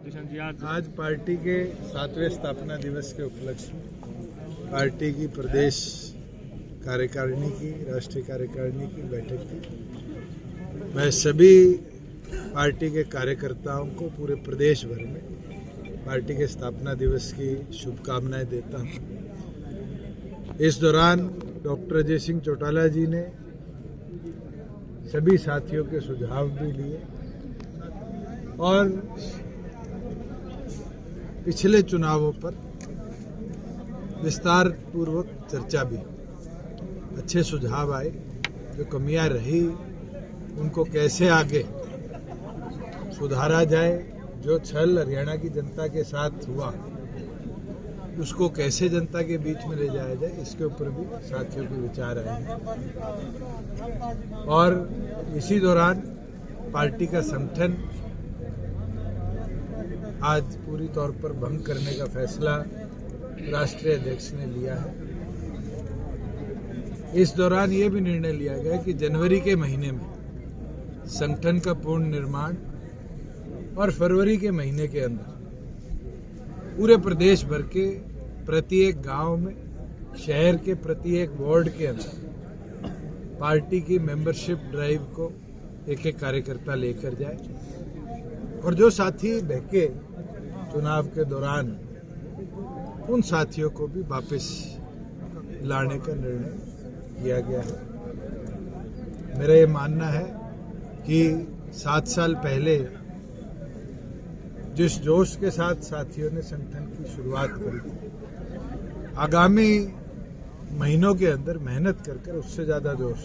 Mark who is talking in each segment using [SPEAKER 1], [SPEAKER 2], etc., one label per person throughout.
[SPEAKER 1] आज पार्टी के 7वें स्थापना दिवस के उपलक्ष्य में पार्टी की प्रदेश कार्यकारिणी की, राष्ट्रीय कार्यकारिणी की बैठक थी। मैं सभी पार्टी के कार्यकर्ताओं को पूरे प्रदेश भर में पार्टी के स्थापना दिवस की शुभकामनाएं देता हूं। इस दौरान डॉक्टर अजय सिंह चौटाला जी ने सभी साथियों के सुझाव भी लिए और पिछले चुनावों पर विस्तार पूर्वक चर्चा भी। अच्छे सुझाव आए, जो कमियां रही उनको कैसे आगे सुधारा जाए, जो छल हरियाणा की जनता के साथ हुआ उसको कैसे जनता के बीच में ले जाया जाए, इसके ऊपर भी साथियों के विचार आए हैं। और इसी दौरान पार्टी का संगठन आज पूरी तौर पर भंग करने का फैसला राष्ट्रीय अध्यक्ष ने लिया है। इस दौरान ये भी निर्णय लिया गया कि जनवरी के महीने में संगठन का पूर्ण निर्माण और फरवरी के महीने के अंदर पूरे प्रदेश भर के प्रत्येक गांव में, शहर के प्रत्येक वार्ड के अंदर पार्टी की मेंबरशिप ड्राइव को एक एक कार्यकर्ता लेकर जाए और जो साथी बहके चुनाव के दौरान, उन साथियों को भी वापस लाने का निर्णय किया गया है। मेरा ये मानना है कि 7 साल पहले जिस जोश के साथ साथियों ने संगठन की शुरुआत करी थी, आगामी महीनों के अंदर मेहनत कर उससे ज्यादा जोश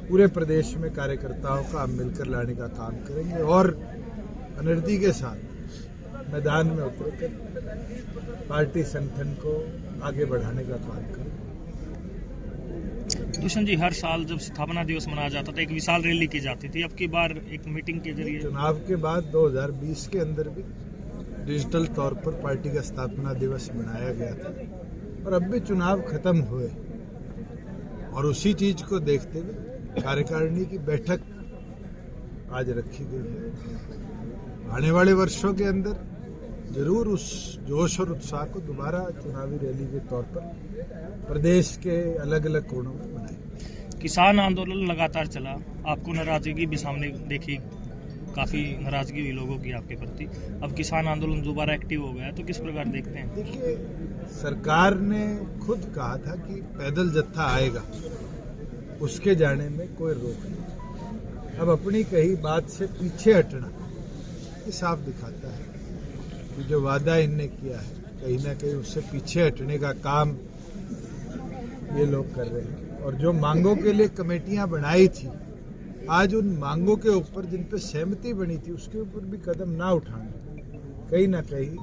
[SPEAKER 1] पूरे प्रदेश में कार्यकर्ताओं का मिलकर लाने का काम करेंगे और एनर्जी के साथ मैदान में उतरकर पार्टी संगठन को आगे बढ़ाने का काम करेंगे।
[SPEAKER 2] दुष्यंत जी, हर साल जब स्थापना दिवस मनाया जाता था एक विशाल रैली की जाती थी, अब की बार एक मीटिंग के जरिए
[SPEAKER 1] चुनाव के बाद 2020 के अंदर भी डिजिटल तौर पर पार्टी का स्थापना दिवस मनाया गया था और अब भी चुनाव खत्म हुए और उसी चीज को देखते हुए कार्यकारिणी की बैठक आज रखी गई है। आने वाले वर्षों के अंदर जरूर उस जोश और उत्साह को दोबारा चुनावी रैली के तौर पर प्रदेश के अलग अलग कोनों में बनाएंगे।
[SPEAKER 2] किसान आंदोलन लगातार चला, आपको नाराजगी भी सामने देखी, काफी नाराजगी हुई लोगों की आपके प्रति। अब किसान आंदोलन दोबारा एक्टिव हो गया है, तो किस प्रकार देखते हैं?
[SPEAKER 1] देखिए, सरकार ने खुद कहा था कि पैदल जत्था आएगा, उसके जाने में कोई रोक नहीं। अब अपनी कही बात से पीछे हटना ये साफ दिखाता है कि जो वादा इनने किया है कहीं ना कहीं उससे पीछे हटने का काम ये लोग कर रहे हैं। और जो मांगों के लिए कमेटियां बनाई थी, आज उन मांगों के ऊपर जिन पे सहमति बनी थी उसके ऊपर भी कदम ना उठाना कहीं ना कहीं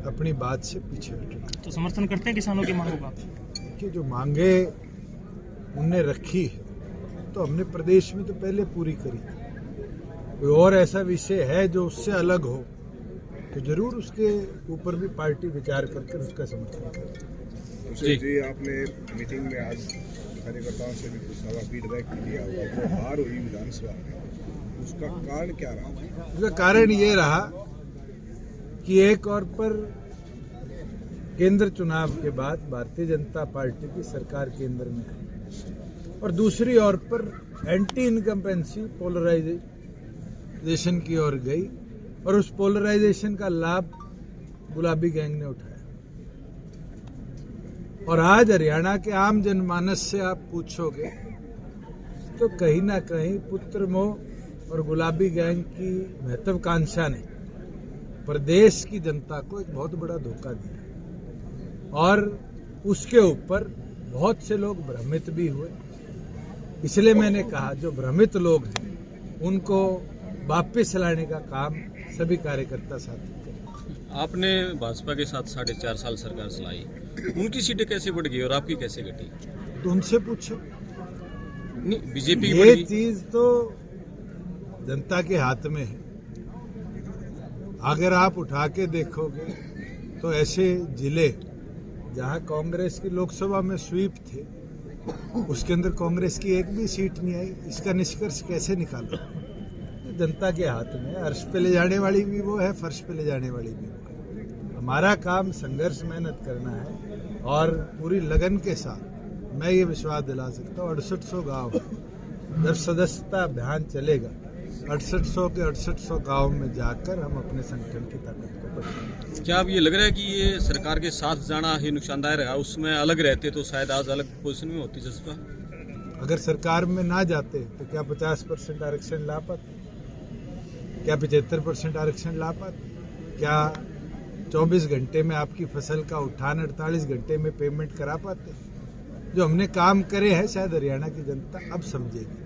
[SPEAKER 1] अपनी बात से पीछे हटना।
[SPEAKER 2] तो समर्थन करते हैं किसानों की मांगों का?
[SPEAKER 1] देखिए, जो मांगे उनने रखी है तो हमने प्रदेश में तो पहले पूरी करी थी। कोई और ऐसा विषय है जो उससे अलग हो तो जरूर उसके ऊपर भी पार्टी विचार करके उसका समर्थन करेगी।
[SPEAKER 3] जी, आपने मीटिंग में आज कार्यकर्ताओं से भी कुछ सवाल फीडबैक दिया होगा, जो हार हुई विधानसभा में, उसका कारण क्या रहा?
[SPEAKER 1] उसका कारण ये रहा कि एक और पर केंद्र चुनाव के बाद भारतीय जनता पार्टी की सरकार केंद्र में है और दूसरी ओर पर एंटी इनकम्पेंसी पोलराइजेशन की ओर गई और उस पोलराइजेशन का लाभ गुलाबी गैंग ने उठाया। और आज हरियाणा के आम जनमानस से आप पूछोगे तो कहीं ना कहीं पुत्र मोह और गुलाबी गैंग की महत्वाकांक्षा ने प्रदेश की जनता को एक बहुत बड़ा धोखा दिया और उसके ऊपर बहुत से लोग भ्रमित भी हुए। इसलिए मैंने कहा जो भ्रमित लोग हैं उनको वापस लाने का काम सभी कार्यकर्ता साथी करें।
[SPEAKER 4] आपने भाजपा के साथ 4.5 साल सरकार चलाई, उनकी सीटें कैसे बढ़ गई और आपकी कैसे घटी?
[SPEAKER 1] तो उनसे पूछो।
[SPEAKER 4] नहीं, बीजेपी की
[SPEAKER 1] ये चीज तो जनता के हाथ में है। अगर आप उठा के देखोगे तो ऐसे जिले जहां कांग्रेस की लोकसभा में स्वीप थे उसके अंदर कांग्रेस की एक भी सीट नहीं आई। इसका निष्कर्ष कैसे निकालो? जनता के हाथ में है। अर्श पे ले जाने वाली भी वो है, फर्श पे ले जाने वाली भी वो है। हमारा काम संघर्ष मेहनत करना है और पूरी लगन के साथ मैं ये विश्वास दिला सकता हूँ 6800 गाँव जब सदस्यता अभियान चलेगा 6800 के 6800 गाँव में जाकर हम अपने संगठन की ताकत को बढ़ाएंगे।
[SPEAKER 4] क्या अब ये लग रहा है कि ये सरकार के साथ जाना ही नुकसानदायक रहा, उसमें अलग रहते तो शायद आज अलग पोजीशन में होती जसपा?
[SPEAKER 1] अगर सरकार में ना जाते तो क्या 50% आरक्षण ला पाते, क्या 75% आरक्षण ला पाते, क्या 24 घंटे में आपकी फसल का उठान 48 घंटे में पेमेंट करा पाते? जो हमने काम करे हैं शायद हरियाणा की जनता अब समझेगी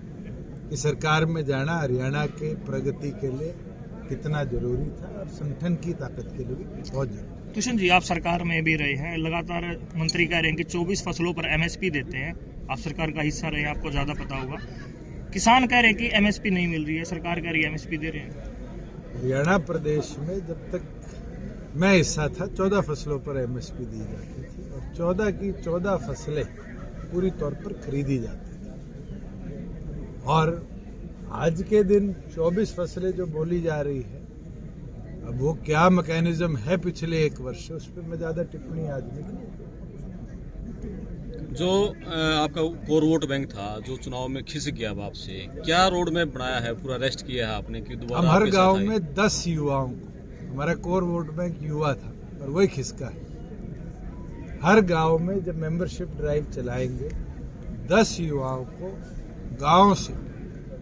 [SPEAKER 1] कि सरकार में जाना हरियाणा के प्रगति के लिए कितना जरूरी था और संगठन की ताकत के लिए भी बहुत जरूरी।
[SPEAKER 2] तुषार जी, आप सरकार में भी रहे हैं, लगातार मंत्री कह रहे हैं कि 24 फसलों पर एमएसपी देते हैं, आप सरकार का हिस्सा रहे हैं, आपको ज्यादा पता होगा। किसान कह रहे हैं कि एमएसपी नहीं मिल रही है, सरकार कह रही है एमएसपी दे रहे हैं।
[SPEAKER 1] हरियाणा प्रदेश में जब तक मैं हिस्सा था 14 फसलों पर एमएसपी दी जाती थी और 14 की 14 फसलें पूरी तौर पर खरीदी जाती थी और आज के दिन 24 फसलें जो बोली जा रही है, अब वो क्या मैकेनिज्म है पिछले 1 वर्ष से, उस पर मैं ज्यादा टिप्पणी आज नहीं करूंगा।
[SPEAKER 4] जो आपका कोर वोट बैंक था जो चुनाव में खिसक गया अब आपसे, क्या रोड मैप बनाया है, पूरा रेस्ट किया है आपने कि दोबारा?
[SPEAKER 1] हम हर
[SPEAKER 4] आपके
[SPEAKER 1] गांव
[SPEAKER 4] साथ आए?
[SPEAKER 1] में 10 युवाओं को, हमारा कोर वोट बैंक युवा था और वही खिसका है। हर गांव में जब मेंबरशिप ड्राइव चलाएंगे 10 युवाओं को गांव से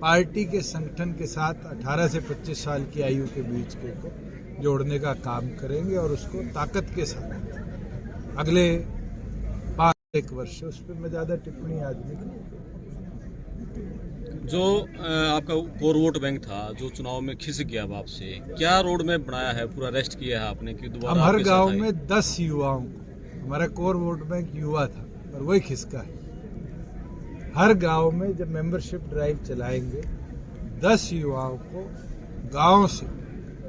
[SPEAKER 1] पार्टी के संगठन के साथ 18 से 25 साल की आयु के बीच के को जोड़ने का काम करेंगे और उसको ताकत के साथ अगले 1 वर्ष, उस पर मैं ज्यादा टिप्पणी आज नहीं करूंगा।
[SPEAKER 4] जो आपका कोर वोट बैंक था जो चुनाव में खिसक गया अब आपसे, क्या रोड मैप बनाया है, पूरा रेस्ट किया है आपने कि दोबारा
[SPEAKER 1] हम हर
[SPEAKER 4] आपके साथ
[SPEAKER 1] गांव
[SPEAKER 4] आए?
[SPEAKER 1] में 10 युवाओं को, हमारा कोर वोट बैंक युवा था और वही खिसका है। हर गांव में जब मेंबरशिप ड्राइव चलाएंगे 10 युवाओं को गांव से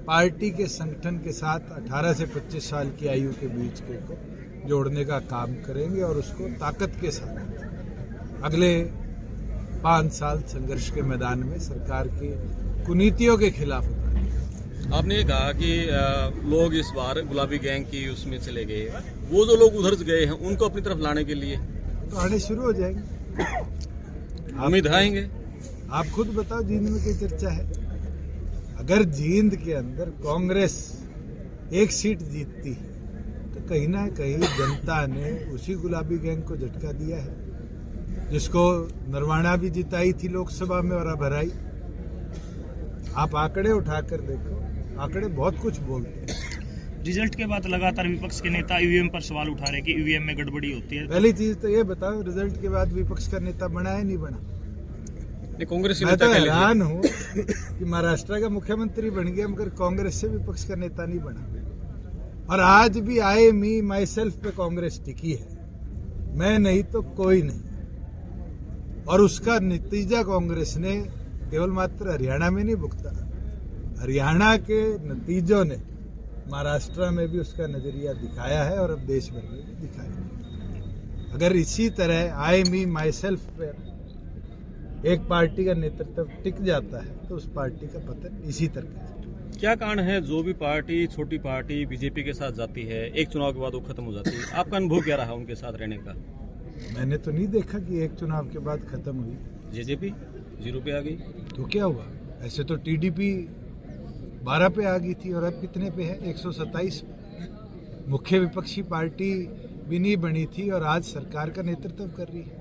[SPEAKER 1] पार्टी के संगठन के साथ 18 से 25 साल की आयु के बीच के को जोड़ने का काम करेंगे और उसको ताकत के साथ अगले 5 साल संघर्ष के मैदान में सरकार की कुनीतियों के खिलाफ उतारेंगे।
[SPEAKER 4] आपने ये कहा कि लोग इस बार गुलाबी गैंग की उसमें चले गए, वो जो लोग उधर गए हैं उनको अपनी तरफ लाने के लिए
[SPEAKER 1] तो आने शुरू हो जाएंगे।
[SPEAKER 4] उम्मीद आएंगे।
[SPEAKER 1] आप खुद बताओ जींद में क्या चर्चा है? अगर जींद के अंदर कांग्रेस 1 सीट जीतती है तो कहीं ना कहीं जनता ने उसी गुलाबी गैंग को झटका दिया है जिसको नरवाना भी जिताई थी लोकसभा में और अब हराई। आप आंकड़े उठाकर देखो, आंकड़े बहुत कुछ बोलते हैं।
[SPEAKER 2] रिजल्ट के बाद लगातार विपक्ष के नेता ईवीएम पर सवाल उठा रहे हैं कि ईवीएम में गड़बड़ी होती है।
[SPEAKER 1] पहली चीज तो ये बताओ, रिजल्ट के बाद विपक्ष का नेता बना है नहीं बना?
[SPEAKER 4] कांग्रेस
[SPEAKER 1] मैं तो हैरान हूँ कि महाराष्ट्र का मुख्यमंत्री बन गया मगर कांग्रेस से विपक्ष का नेता नहीं बना। और आज भी आई मी माई सेल्फ पे कांग्रेस टिकी है, मैं नहीं तो कोई नहीं। और उसका नतीजा कांग्रेस ने केवल मात्र हरियाणा में नहीं भुगता, हरियाणा के नतीजों ने महाराष्ट्र में भी उसका नजरिया दिखाया है और अब देश भर में भी दिखाया। अगर इसी तरह आई मी माई सेल्फ पे एक पार्टी का नेतृत्व टिक जाता है तो उस पार्टी का पतन इसी तरह से।
[SPEAKER 4] क्या कारण है जो भी पार्टी छोटी पार्टी बीजेपी के साथ जाती है एक चुनाव के बाद वो खत्म हो जाती है? आपका अनुभव क्या रहा उनके साथ रहने का?
[SPEAKER 1] मैंने तो नहीं देखा कि एक चुनाव के बाद खत्म हुई।
[SPEAKER 4] जेजेपी 0 पे आ गई
[SPEAKER 1] तो क्या हुआ? ऐसे तो टीडीपी 12 पे आ गई थी और अब कितने पे है? 127 पे। मुख्य विपक्षी पार्टी भी नहीं बनी थी और आज सरकार का नेतृत्व कर रही है।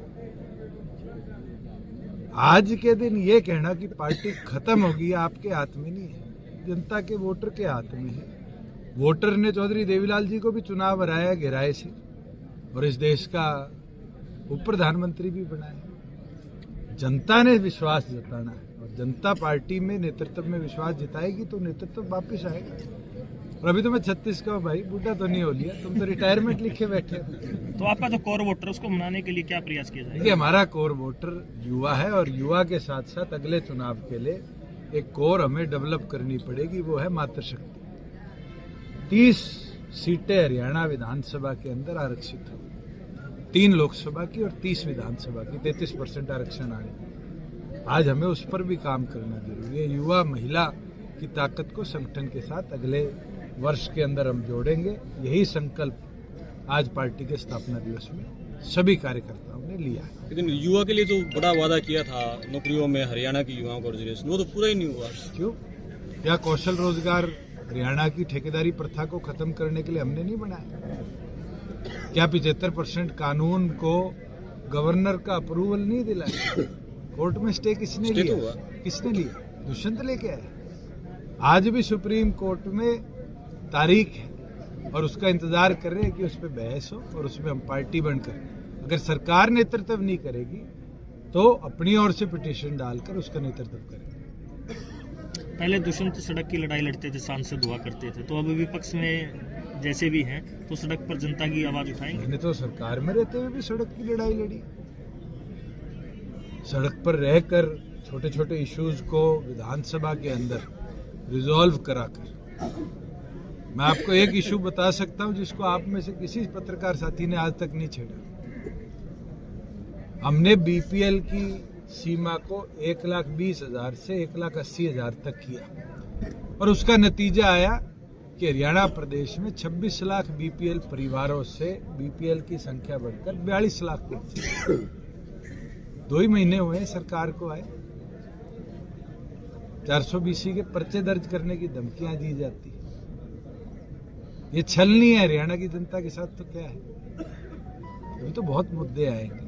[SPEAKER 1] आज के दिन ये कहना कि पार्टी खत्म होगी आपके हाथ में नहीं है, जनता के वोटर के हाथ में है। वोटर ने चौधरी देवीलाल जी को भी चुनाव हराया गहराई से और इस देश का उप प्रधानमंत्री भी बनाया। जनता ने विश्वास जताना है और जनता पार्टी में नेतृत्व में विश्वास जताएगी तो नेतृत्व वापिस आएगा। और अभी तो मैं 36 का हूँ भाई, बूढ़ा तो नहीं हो लिया, तुम तो रिटायरमेंट लिखे बैठे हो।
[SPEAKER 2] तो आपका जो कोर वोटर उसको मनाने के लिए क्या प्रयास किया जाएगा?
[SPEAKER 1] देखिए, हमारा कोर वोटर युवा है और युवा के साथ साथ अगले चुनाव के लिए एक कोर हमें डेवलप करनी पड़ेगी, वो है मातृशक्ति। 30 सीटें हरियाणा विधानसभा के अंदर आरक्षित हो, 3 लोकसभा की और 30 विधानसभा की, 33% आरक्षण आने। आज हमें उस पर भी काम करना जरूरी है। युवा महिला की ताकत को संगठन के साथ अगले वर्ष के अंदर हम जोड़ेंगे। यही संकल्प आज पार्टी के स्थापना दिवस में सभी कार्यकर्ताओं ने लिया है।
[SPEAKER 4] लेकिन युवा के लिए जो बड़ा वादा किया था नौकरियों में हरियाणा की युवाओं को रिजर्वेशन, वो तो पूरा ही नहीं हुआ।
[SPEAKER 1] क्यों? क्या कौशल रोजगार हरियाणा की ठेकेदारी प्रथा को खत्म करने के लिए हमने नहीं बनाया? क्या 75% कानून को गवर्नर का अप्रूवल नहीं दिलाया? कोर्ट में स्टे किसने
[SPEAKER 4] स्टे तो
[SPEAKER 1] लिया?
[SPEAKER 4] हुआ।
[SPEAKER 1] किसने लिया? दुष्यंत लेके आए। आज भी सुप्रीम कोर्ट में तारीख है और उसका इंतजार कर रहे हैं कि उस पर बहस हो और उसमें हम पार्टी बनकर, अगर सरकार नेतृत्व नहीं करेगी तो अपनी ओर से पिटीशन डालकर उसका नेतृत्व करेंगे।
[SPEAKER 2] पहले दुष्यंत सड़क की लड़ाई लड़ते थे, सांसद हुआ करते थे, तो अब विपक्ष में जैसे भी हैं तो सड़क पर जनता की आवाज उठाएंगे।
[SPEAKER 1] मैंने तो सरकार में रहते हुए भी सड़क की लड़ाई लड़ी। सड़क पर रहकर छोटे छोटे इश्यूज को विधानसभा के अंदर रिजॉल्व कराकर, मैं आपको एक इशू बता सकता हूं जिसको आप में से किसी पत्रकार साथी ने आज तक नहीं छेड़ा। हमने बीपीएल की सीमा को 1,20,000 से 1,80,000 तक किया और उसका नतीजा आया कि हरियाणा प्रदेश में 26 लाख बीपीएल परिवारों से बीपीएल की संख्या बढ़कर 42 लाख पहुंची। 2 ही महीने हुए सरकार को आए। 420 के पर्चे दर्ज करने की धमकियां दी जाती। ये छल नहीं है हरियाणा की जनता के साथ तो क्या है? अभी तो बहुत मुद्दे आएंगे।